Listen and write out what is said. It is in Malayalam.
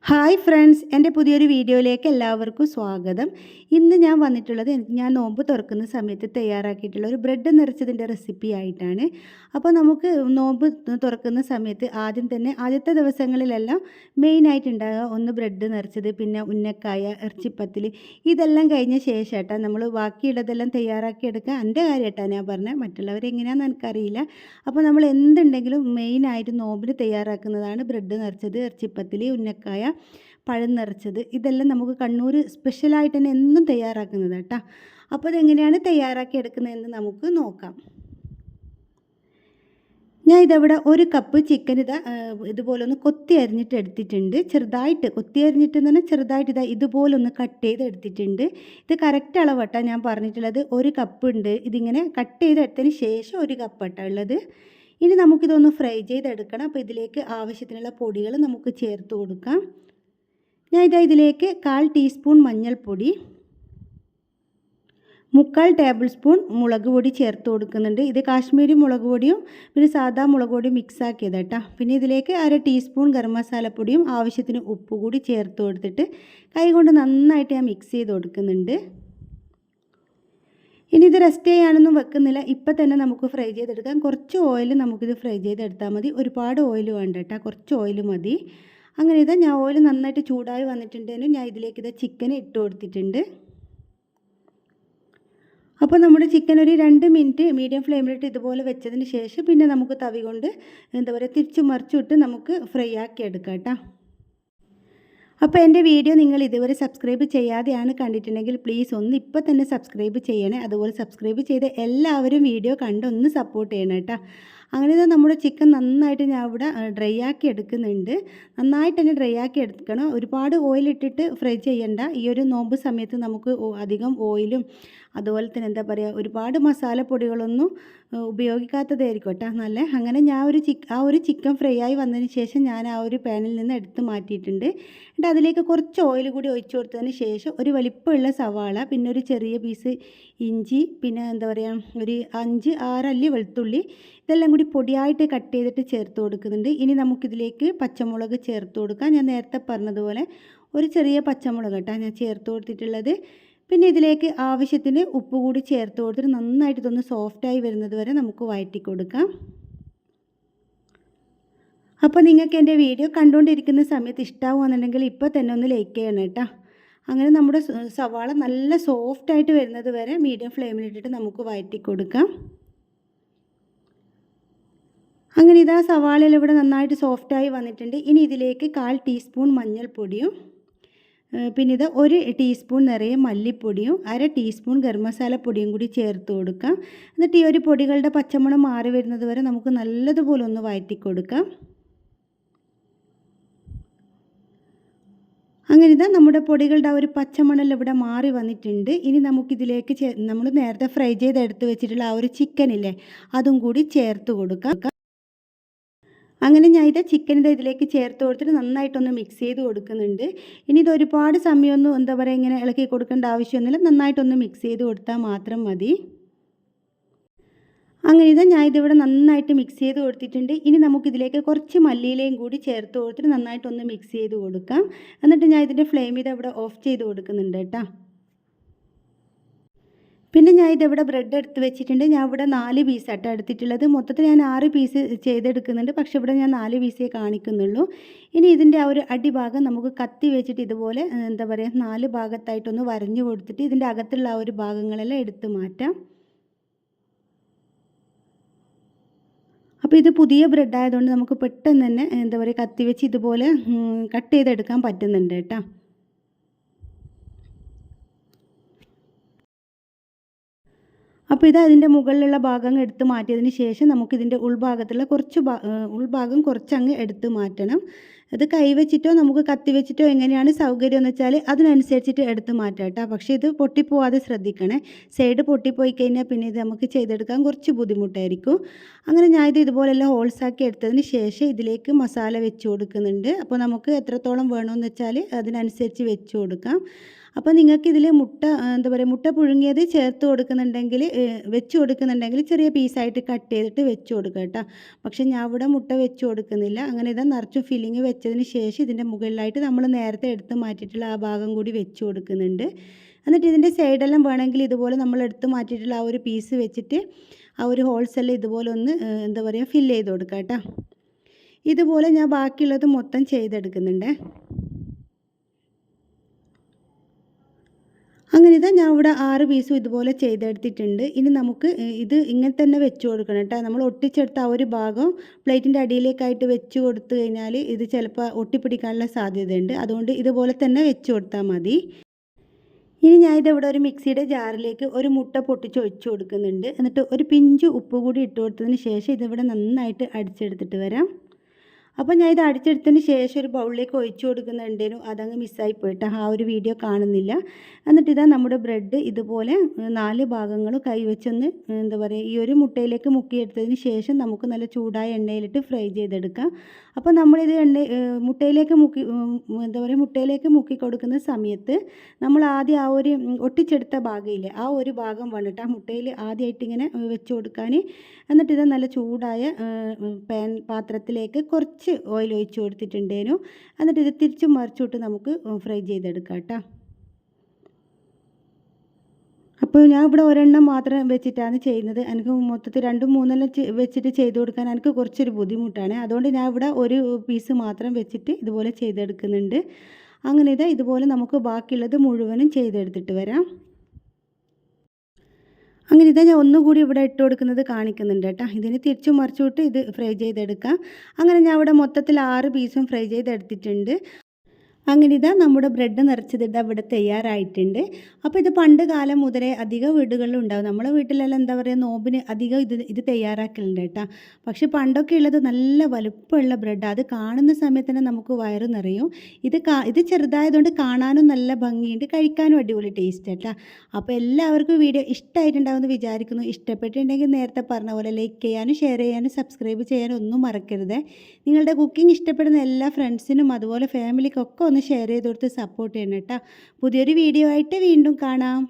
ഹായ് ഫ്രണ്ട്സ്, എൻ്റെ പുതിയൊരു വീഡിയോയിലേക്ക് എല്ലാവർക്കും സ്വാഗതം. ഇന്ന് ഞാൻ വന്നിട്ടുള്ളത് ഞാൻ നോമ്പ് തുറക്കുന്ന സമയത്ത് തയ്യാറാക്കിയിട്ടുള്ള ഒരു ബ്രെഡ് നിറച്ചതിൻ്റെ റെസിപ്പി ആയിട്ടാണ്. അപ്പോൾ നമുക്ക് നോമ്പ് തുറക്കുന്ന സമയത്ത് ആദ്യം തന്നെ ആദ്യത്തെ ദിവസങ്ങളിലെല്ലാം മെയിനായിട്ടുണ്ടാകുക ഒന്ന് ബ്രെഡ് നിറച്ചത്, പിന്നെ ഉന്നക്കായ, ഇറച്ചിപ്പത്തിൽ. ഇതെല്ലാം കഴിഞ്ഞ ശേഷമായിട്ടാണ് നമ്മൾ ബാക്കിയുള്ളതെല്ലാം തയ്യാറാക്കിയെടുക്കുക. എൻ്റെ കാര്യമായിട്ടാണ് ഞാൻ പറഞ്ഞത്, മറ്റുള്ളവരെങ്ങനെയാണെന്ന് എനിക്കറിയില്ല. അപ്പോൾ നമ്മൾ എന്തുണ്ടെങ്കിലും മെയിനായിട്ട് നോമ്പിന് തയ്യാറാക്കുന്നതാണ് ബ്രെഡ് നിറച്ചത്, ഇറച്ചിപ്പത്തിൽ, ഉന്നക്കായ, പഴം നിറച്ചത്. ഇതെല്ലാം നമുക്ക് കണ്ണൂർ സ്പെഷ്യലായിട്ട് തന്നെ എന്നും തയ്യാറാക്കുന്നത് കേട്ടോ. അപ്പോൾ അതെങ്ങനെയാണ് തയ്യാറാക്കി എടുക്കുന്നതെന്ന് നമുക്ക് നോക്കാം. ഞാൻ ഇതവിടെ ഒരു കപ്പ് ചിക്കൻ ഇതുപോലെ ഒന്ന് കൊത്തി അരിഞ്ഞിട്ട് എടുത്തിട്ടുണ്ട്. ചെറുതായിട്ട് കൊത്തി അരിഞ്ഞിട്ട് എന്ന് പറഞ്ഞാൽ ചെറുതായിട്ട് ഇതുപോലെ ഒന്ന് കട്ട് ചെയ്ത് എടുത്തിട്ടുണ്ട്. ഇത് കറക്റ്റ് അളവട്ടാണ് ഞാൻ പറഞ്ഞിട്ടുള്ളത്. ഒരു കപ്പ് ഉണ്ട്. ഇതിങ്ങനെ കട്ട് ചെയ്തെടുത്തതിന് ശേഷം ഒരു കപ്പാണ് ഉള്ളത്. ഇനി നമുക്കിതൊന്ന് ഫ്രൈ ചെയ്തെടുക്കണം. അപ്പോൾ ഇതിലേക്ക് ആവശ്യത്തിനുള്ള പൊടികൾ നമുക്ക് ചേർത്ത് കൊടുക്കാം. ഞാൻ ഇതിലേക്ക് 1/4 ടീസ്പൂൺ മഞ്ഞൾപ്പൊടി, 3/4 ടേബിൾ സ്പൂൺ മുളക് പൊടി ചേർത്ത് കൊടുക്കുന്നുണ്ട്. ഇത് കാശ്മീരി മുളക് പൊടിയും പിന്നെ സാദാ മുളക് പൊടിയും മിക്സ് ആക്കിയത് കേട്ടോ. പിന്നെ ഇതിലേക്ക് 1/2 ടീസ്പൂൺ ഗരം മസാലപ്പൊടിയും ആവശ്യത്തിന് ഉപ്പ് കൂടി ചേർത്ത് കൊടുത്തിട്ട് കൈകൊണ്ട് നന്നായിട്ട് ഞാൻ മിക്സ് ചെയ്ത് കൊടുക്കുന്നുണ്ട്. ഇനി ഇത് റെസ്റ്റ് ചെയ്യാനൊന്നും വെക്കുന്നില്ല, ഇപ്പം തന്നെ നമുക്ക് ഫ്രൈ ചെയ്തെടുക്കാം. കുറച്ച് ഓയിൽ നമുക്കിത് ഫ്രൈ ചെയ്തെടുത്താൽ മതി. ഒരുപാട് ഓയിൽ വേണ്ട കേട്ടോ, കുറച്ച് ഓയിൽ മതി. അങ്ങനെ ഞാൻ ഓയിൽ നന്നായിട്ട് ചൂടായി വന്നിട്ടുണ്ടെങ്കിലും ഞാൻ ഇതിലേക്ക് ചിക്കൻ ഇട്ട് കൊടുത്തിട്ടുണ്ട്. അപ്പോൾ നമ്മുടെ ചിക്കൻ ഒരു 2 മിനിറ്റ് മീഡിയം ഫ്ലെയിമിലിട്ട് ഇതുപോലെ വെച്ചതിന് ശേഷം പിന്നെ നമുക്ക് തവി കൊണ്ട് തിരിച്ചു മറിച്ചിട്ട് നമുക്ക് ഫ്രൈ ആക്കി എടുക്കാം കേട്ടോ. അപ്പോൾ എൻ്റെ വീഡിയോ നിങ്ങൾ ഇതുവരെ സബ്സ്ക്രൈബ് ചെയ്യാതെയാണ് കണ്ടിട്ടുണ്ടെങ്കിൽ പ്ലീസ് ഒന്ന് ഇപ്പോൾ തന്നെ സബ്സ്ക്രൈബ് ചെയ്യണേ. അതുപോലെ സബ്സ്ക്രൈബ് ചെയ്ത് എല്ലാവരും വീഡിയോ കണ്ട് ഒന്ന് സപ്പോർട്ട് ചെയ്യണം കേട്ടോ. അങ്ങനെ നമ്മുടെ ചിക്കൻ നന്നായിട്ട് ഞാൻ ഇവിടെ ഡ്രൈ ആക്കി എടുക്കുന്നുണ്ട്. നന്നായിട്ട് തന്നെ ഡ്രൈ ആക്കി എടുക്കണം. ഒരുപാട് ഓയിലിട്ടിട്ട് ഫ്രൈ ചെയ്യണ്ട. ഈ ഒരു നോമ്പ് സമയത്ത് നമുക്ക് അധികം ഓയിലും അതുപോലെ തന്നെ ഒരുപാട് മസാലപ്പൊടികളൊന്നും ഉപയോഗിക്കാത്തതായിരിക്കും കേട്ടോ നല്ല. അങ്ങനെ ഞാൻ ഒരു ചിക്കൻ ഫ്രൈ ആയി വന്നതിന് ശേഷം ഞാൻ ആ ഒരു പാനിൽ നിന്ന് എടുത്ത് മാറ്റിയിട്ടുണ്ട്. എന്നിട്ട് അതിലേക്ക് കുറച്ച് ഓയിൽ കൂടി ഒഴിച്ചു കൊടുത്തതിന് ശേഷം ഒരു വലിപ്പമുള്ള സവാള, പിന്നെ ഒരു ചെറിയ പീസ് ഇഞ്ചി, പിന്നെ ഒരു 5-6 അല്ലി വെളുത്തുള്ളി, ഇതെല്ലാം കൂടി പൊടിയായിട്ട് കട്ട് ചെയ്തിട്ട് ചേർത്ത് കൊടുക്കുന്നുണ്ട്. ഇനി നമുക്കിതിലേക്ക് പച്ചമുളക് ചേർത്ത് കൊടുക്കാം. ഞാൻ നേരത്തെ പറഞ്ഞതുപോലെ ഒരു ചെറിയ പച്ചമുളക് കേട്ടോ ഞാൻ ചേർത്ത് കൊടുത്തിട്ടുള്ളത്. പിന്നെ ഇതിലേക്ക് ആവശ്യത്തിന് ഉപ്പ് കൂടി ചേർത്ത് കൊടുത്തിട്ട് നന്നായിട്ട് ഇതൊന്ന് സോഫ്റ്റായി വരുന്നത് വരെ നമുക്ക് വഴറ്റി കൊടുക്കാം. അപ്പോൾ നിങ്ങൾക്ക് എൻ്റെ വീഡിയോ കണ്ടുകൊണ്ടിരിക്കുന്ന സമയത്ത് ഇഷ്ടമാവുകയാണെന്നുണ്ടെങ്കിൽ ഇപ്പോൾ തന്നെ ഒന്ന് ലൈക്ക് ചെയ്യണം കേട്ടോ. അങ്ങനെ നമ്മുടെ സവാള നല്ല സോഫ്റ്റായിട്ട് വരുന്നത് വരെ മീഡിയം ഫ്ലെയിമിലിട്ടിട്ട് നമുക്ക് വഴറ്റി കൊടുക്കാം. അങ്ങനെ സവാളയിൽ ഇവിടെ നന്നായിട്ട് സോഫ്റ്റായി വന്നിട്ടുണ്ട്. ഇനി ഇതിലേക്ക് 1/4 ടീസ്പൂൺ മഞ്ഞൾപ്പൊടിയും, പിന്നെ 1 ടീസ്പൂൺ നിറയെ മല്ലിപ്പൊടിയും, 1/2 ടീസ്പൂൺ ഗരം മസാലപ്പൊടിയും കൂടി ചേർത്ത് കൊടുക്കാം. എന്നിട്ട് ഈ ഒരു പൊടികളുടെ പച്ചമണം മാറി വരുന്നത് വരെ നമുക്ക് നല്ലതുപോലെ ഒന്ന് വഴറ്റി കൊടുക്കാം. അങ്ങനെ നമ്മുടെ പൊടികളുടെ ഒരു പച്ചമണെല്ലാം ഇവിടെ മാറി വന്നിട്ടുണ്ട്. ഇനി നമുക്കിതിലേക്ക് നമ്മൾ നേരത്തെ ഫ്രൈ ചെയ്തെടുത്ത് വെച്ചിട്ടുള്ള ആ ഒരു ചിക്കനില്ലേ അതും കൂടി ചേർത്ത് കൊടുക്കാം. അങ്ങനെ ഞാൻ ചിക്കൻ ഇതിലേക്ക് ചേർത്ത് കൊടുത്തിട്ട് നന്നായിട്ടൊന്ന് മിക്സ് ചെയ്ത് കൊടുക്കുന്നുണ്ട്. ഇനി ഇത് ഒരുപാട് സമയമൊന്നും ഇങ്ങനെ ഇളക്കി കൊടുക്കേണ്ട ആവശ്യമൊന്നുമില്ല. നന്നായിട്ടൊന്ന് മിക്സ് ചെയ്ത് കൊടുത്താൽ മാത്രം മതി. അങ്ങനെ ഞാൻ ഇതിവിടെ നന്നായിട്ട് മിക്സ് ചെയ്ത് കൊടുത്തിട്ടുണ്ട്. ഇനി നമുക്കിതിലേക്ക് കുറച്ച് മല്ലിയിലയും കൂടി ചേർത്ത് കൊടുത്തിട്ട് നന്നായിട്ടൊന്ന് മിക്സ് ചെയ്ത് കൊടുക്കാം. എന്നിട്ട് ഞാൻ ഇതിൻ്റെ ഫ്ലെയിം ഇവിടെ ഓഫ് ചെയ്ത് കൊടുക്കുന്നുണ്ട് കേട്ടോ. പിന്നെ ഞാൻ ഇതിവിടെ ബ്രെഡ് എടുത്ത് വെച്ചിട്ടുണ്ട്. ഞാൻ ഇവിടെ 4 പീസാട്ടോ എടുത്തിട്ടുള്ളത്. മൊത്തത്തിൽ ഞാൻ 6 പീസ് ചെയ്തെടുക്കുന്നുണ്ട്, പക്ഷേ ഇവിടെ ഞാൻ 4 പീസേ കാണിക്കുന്നുള്ളൂ. ഇനി ഇതിൻ്റെ ആ ഒരു അടിഭാഗം നമുക്ക് കത്തി വെച്ചിട്ട് ഇതുപോലെ 4 ഭാഗത്തായിട്ടൊന്ന് വരഞ്ഞു കൊടുത്തിട്ട് ഇതിൻ്റെ അകത്തുള്ള ആ ഒരു ഭാഗങ്ങളെല്ലാം എടുത്ത് മാറ്റാം. അപ്പോൾ ഇത് പുതിയ ബ്രെഡ് ആയതുകൊണ്ട് നമുക്ക് പെട്ടെന്ന് തന്നെ കത്തി വെച്ച് ഇതുപോലെ കട്ട് ചെയ്തെടുക്കാൻ പറ്റുന്നുണ്ട് കേട്ടോ. അപ്പോൾ അതിൻ്റെ മുകളിലുള്ള ഭാഗം എടുത്ത് മാറ്റിയതിന് ശേഷം നമുക്കിതിൻ്റെ ഉൾഭാഗത്തുള്ള ഉൾഭാഗം കുറച്ചങ്ങ് എടുത്ത് മാറ്റണം. അത് കൈവച്ചിട്ടോ നമുക്ക് കത്തി വെച്ചിട്ടോ എങ്ങനെയാണ് സൗകര്യം എന്ന് വെച്ചാൽ അതിനനുസരിച്ചിട്ട് എടുത്ത് മാറ്റാം കേട്ടോ. പക്ഷേ ഇത് പൊട്ടിപ്പോവാതെ ശ്രദ്ധിക്കണേ. സൈഡ് പൊട്ടിപ്പോയി കഴിഞ്ഞാൽ പിന്നെ ഇത് നമുക്ക് ചെയ്തെടുക്കാൻ കുറച്ച് ബുദ്ധിമുട്ടായിരിക്കും. അങ്ങനെ ഞാൻ ഇതുപോലെല്ലാം ഹോൾസാക്കി എടുത്തതിന് ശേഷം ഇതിലേക്ക് മസാല വെച്ച് കൊടുക്കുന്നുണ്ട്. അപ്പോൾ നമുക്ക് എത്രത്തോളം വേണമെന്ന് വെച്ചാൽ അതിനനുസരിച്ച് വെച്ച് കൊടുക്കാം. അപ്പോൾ നിങ്ങൾക്ക് ഇതിൽ മുട്ട എന്താ പറയുക മുട്ട പുഴുങ്ങിയത് ചേർത്ത് കൊടുക്കുന്നുണ്ടെങ്കിൽ വെച്ച് കൊടുക്കുന്നുണ്ടെങ്കിൽ ചെറിയ പീസായിട്ട് കട്ട് ചെയ്തിട്ട് വെച്ച് കൊടുക്കുക കേട്ടോ. പക്ഷേ ഞാൻ ഇവിടെ മുട്ട വെച്ച് കൊടുക്കുന്നില്ല. അങ്ങനെ ഇതാ നിറച്ചും ഫില്ലിങ് വെച്ചതിന് ശേഷം ഇതിൻ്റെ മുകളിലായിട്ട് നമ്മൾ നേരത്തെ എടുത്ത് മാറ്റിയിട്ടുള്ള ആ ഭാഗം കൂടി വെച്ച് കൊടുക്കുന്നുണ്ട്. എന്നിട്ട് ഇതിൻ്റെ സൈഡെല്ലാം വേണമെങ്കിൽ ഇതുപോലെ നമ്മൾ എടുത്ത് മാറ്റിയിട്ടുള്ള ആ ഒരു പീസ് വെച്ചിട്ട് ആ ഒരു ഹോൾസെല്ലാം ഇതുപോലെ ഒന്ന് എന്താ പറയുക ഫില്ല് ചെയ്ത് കൊടുക്കുക കേട്ടോ. ഇതുപോലെ ഞാൻ ബാക്കിയുള്ളത് മൊത്തം ചെയ്തെടുക്കുന്നുണ്ട്. അങ്ങനെ ഇതാ ഞാൻ ഇവിടെ 6 പീസും ഇതുപോലെ ചെയ്തെടുത്തിട്ടുണ്ട്. ഇനി നമുക്ക് ഇത് ഇങ്ങനെ തന്നെ വെച്ച് കൊടുക്കണം കേട്ടോ. നമ്മൾ ഒട്ടിച്ചെടുത്ത ആ ഒരു ഭാഗം പ്ലേറ്റിൻ്റെ അടിയിലേക്കായിട്ട് വെച്ച് കൊടുത്തു കഴിഞ്ഞാൽ ഇത് ചിലപ്പോൾ ഒട്ടിപ്പിടിക്കാനുള്ള സാധ്യതയുണ്ട്. അതുകൊണ്ട് ഇതുപോലെ തന്നെ വെച്ച് കൊടുത്താൽ മതി. ഇനി ഞാൻ ഇതിവിടെ ഒരു മിക്സിയുടെ ജാറിലേക്ക് ഒരു മുട്ട പൊട്ടിച്ച് ഒഴിച്ച് കൊടുക്കുന്നുണ്ട്. എന്നിട്ട് ഒരു പിഞ്ച് ഉപ്പ് കൂടി ഇട്ട് കൊടുത്തതിന് ശേഷം ഇതിവിടെ നന്നായിട്ട് അടിച്ചെടുത്തിട്ട് വരാം. അപ്പോൾ ഞാൻ ഇത് അടിച്ചെടുത്തതിന് ശേഷം ഒരു ബൗളിലേക്ക് ഒഴിച്ച് കൊടുക്കുന്നുണ്ടേനു, അതങ്ങ് മിസ്സായി പോയിട്ട് ആ ഒരു വീഡിയോ കാണുന്നില്ല. എന്നിട്ട് ഇതാ നമ്മുടെ ബ്രെഡ് ഇതുപോലെ 4 ഭാഗങ്ങളും കൈവച്ചൊന്ന് എന്താ പറയുക ഈ ഒരു മുട്ടയിലേക്ക് മുക്കിയെടുത്തതിന് ശേഷം നമുക്ക് നല്ല ചൂടായ എണ്ണയിലിട്ട് ഫ്രൈ ചെയ്തെടുക്കാം. അപ്പോൾ നമ്മളിത് മുട്ടയിലേക്ക് എന്താ പറയുക മുട്ടയിലേക്ക് മുക്കി കൊടുക്കുന്ന സമയത്ത് നമ്മൾ ആദ്യം ആ ഒരു ഒട്ടിച്ചെടുത്ത ഭാഗമില്ലേ ആ ഒരു ഭാഗം വന്നിട്ട് ആ മുട്ടയിൽ ആദ്യമായിട്ട് ഇങ്ങനെ വെച്ച് കൊടുക്കാൻ. എന്നിട്ട് ഇത് നല്ല ചൂടായ പാത്രത്തിലേക്ക് കുറച്ച് ഓയിൽ ഒഴിച്ച് കൊടുത്തിട്ടുണ്ടേനു. എന്നിട്ട് ഇത് തിരിച്ചും മറിച്ചിട്ട് നമുക്ക് ഫ്രൈ ചെയ്തെടുക്കാം കേട്ടോ. അപ്പോൾ ഞാൻ ഇവിടെ ഒരെണ്ണം മാത്രം വെച്ചിട്ടാണ് ചെയ്യുന്നത്. എനിക്ക് മൊത്തത്തിൽ 2-3 വെച്ചിട്ട് ചെയ്ത് കൊടുക്കാൻ എനിക്ക് കുറച്ചൊരു ബുദ്ധിമുട്ടാണ്. അതുകൊണ്ട് ഞാൻ ഇവിടെ ഒരു പീസ് മാത്രം വെച്ചിട്ട് ഇതുപോലെ ചെയ്തെടുക്കുന്നുണ്ട്. അങ്ങനെ ഇതുപോലെ നമുക്ക് ബാക്കിയുള്ളത് മുഴുവനും ചെയ്തെടുത്തിട്ട് വരാം. അങ്ങനെ ഞാൻ ഒന്നുകൂടി ഇവിടെ ഇട്ട് കൊടുക്കുന്നത് കാണിക്കുന്നുണ്ട് കേട്ടോ. ഇതിന് തിരിച്ചും മറിച്ചിട്ട് ഇത് ഫ്രൈ ചെയ്തെടുക്കാം. അങ്ങനെ ഞാൻ ഇവിടെ മൊത്തത്തിൽ 6 പീസും ഫ്രൈ ചെയ്തെടുത്തിട്ടുണ്ട്. അങ്ങനെ നമ്മുടെ ബ്രെഡ് നിറച്ചത് ഇവിടെ തയ്യാറായിട്ടുണ്ട്. അപ്പോൾ ഇത് പണ്ട് കാലം മുതലേ അധികം വീടുകളിലും ഉണ്ടാവും. നമ്മളെ വീട്ടിലെല്ലാം എന്താ പറയുക നോമ്പിന് അധികം ഇത് തയ്യാറാക്കലുണ്ട് കേട്ടോ. പക്ഷേ പണ്ടൊക്കെ ഉള്ളത് നല്ല വലുപ്പമുള്ള ബ്രെഡ്, അത് കാണുന്ന സമയത്ത് തന്നെ നമുക്ക് വയറ് നിറയും. ഇത് ചെറുതായതുകൊണ്ട് കാണാനും നല്ല ഭംഗിയുണ്ട്, കഴിക്കാനും അടിപൊളി ടേസ്റ്റ് കേട്ടോ. അപ്പോൾ എല്ലാവർക്കും വീഡിയോ ഇഷ്ടമായിട്ടുണ്ടാവുമെന്ന് വിചാരിക്കുന്നു. ഇഷ്ടപ്പെട്ടിട്ടുണ്ടെങ്കിൽ നേരത്തെ പറഞ്ഞ പോലെ ലൈക്ക് ചെയ്യാനും ഷെയർ ചെയ്യാനും സബ്സ്ക്രൈബ് ചെയ്യാനും ഒന്നും മറക്കരുത്. നിങ്ങളുടെ കുക്കിംഗ് ഇഷ്ടപ്പെടുന്ന എല്ലാ ഫ്രണ്ട്സിനും അതുപോലെ ഫാമിലിക്കൊക്കെ ഒന്ന് ഷെയർ ചെയ്ത് കൊടുത്ത് സപ്പോർട്ട് ചെയ്യണം കേട്ടോ. പുതിയൊരു വീഡിയോ ആയിട്ട് വീണ്ടും കാണാം.